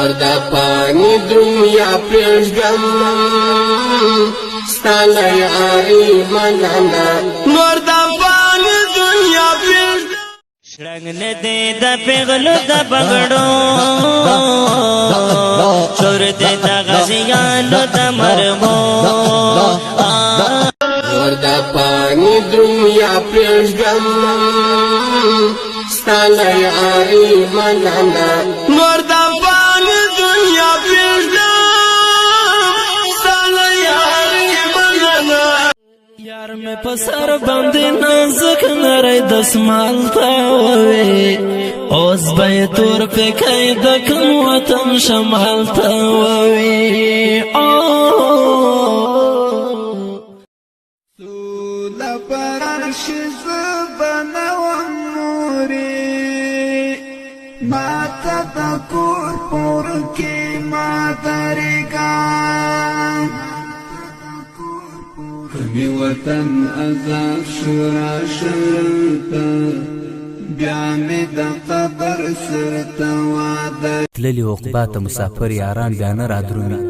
نور د پانی دنیا پرېږدم ستا له یارۍ مننه نور د پانی دنیا پرېږدم شرنګ نه دی د پیغلو د بګړو شور دی د غازیانو د مرغو نور د پانی دنیا پرېږدم ستا له یارۍ مننه نور د پانی دنیا پرېږدم ستا له یارۍ مننه یار مې په سر باندې نازک نری دسمال تاووي اوس به یې تور پیکی د کوم وطن شمال تاووي سوله پرش زبنوم مورې ماته د کور پور کې ما درېږم کمی وطن عذاب شورا شرطا بیا می د قبر سرته واده تللی عقبا ته مسافر یاران بیا نه رادرومي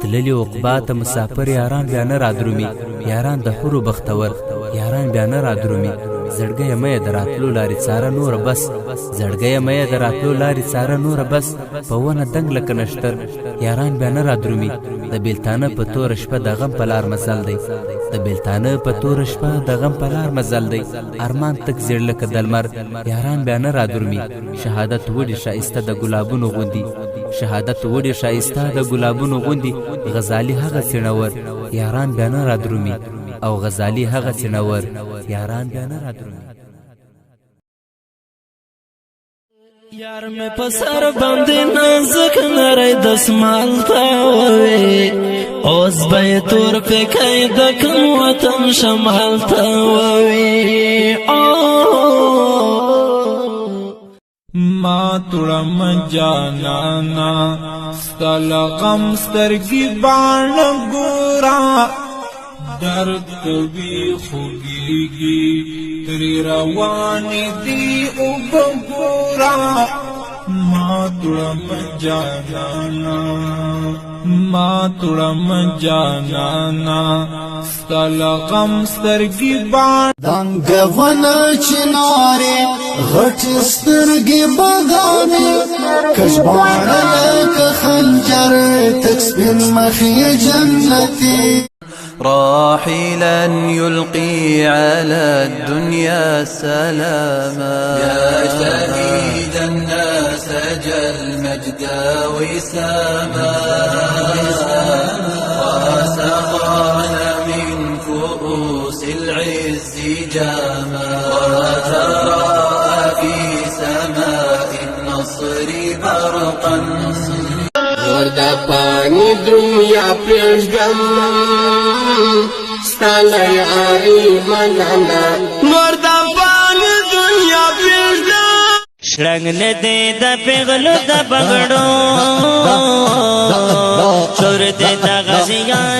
تللی عقبا ته مسافر یاران بیا نه رادرومي یاران د حورو بختور یاران بیا نه رادرومي زړګیه مې د راتلو لارې څاره نوره بس زړګیه مې د راتلو لارې څاره نوره بس په ونه دنګ لکه نشتر یاران بیا نه رادرومي د بیلتانه په توره شپه د غم په لار مزل دی د بیلتانه په توره شپه د غم په لار مزل دی ارمان تک زیړ لکه د لمر یاران بیا نه رادرومي شهادت وړي ښایسته د ګلابونو غوندي شهادت وړي ښایسته د ګلابونو غوندي غزالي هغه څڼور یاران بیا نه رادرومي او غزالي هغه څڼور یاران بیا نه رادرومي یار مې په سر باندې نازک نری دسمال تاووي اوس به یې تور پیکی د کوم وطن شمال تاووي ما تړم جانانا ستا له غم سترګې باڼه ګورا درد کوي خوږیږي ترې روانې دي اوبه ګورا ما تړم جانانا ما تړم جانانا ستا له غم سترګې باڼه دنګونه چنارې غټې سترګې بادامې کژباڼه لکه خنجر تک سپین مخې جنتي راحلا يلقي على الدنيا سلاما يا شهيد الناس المجد وساما وسقانا من كؤوس العز جاما وتراءى في سماء النصر برقا نور د پانی دنیا پرېږدم ستا له یارۍ مننه نور د پانی دنیا پرېږدم شرنګ نه دی د پیغلو د بګړو شور دی د غازیانو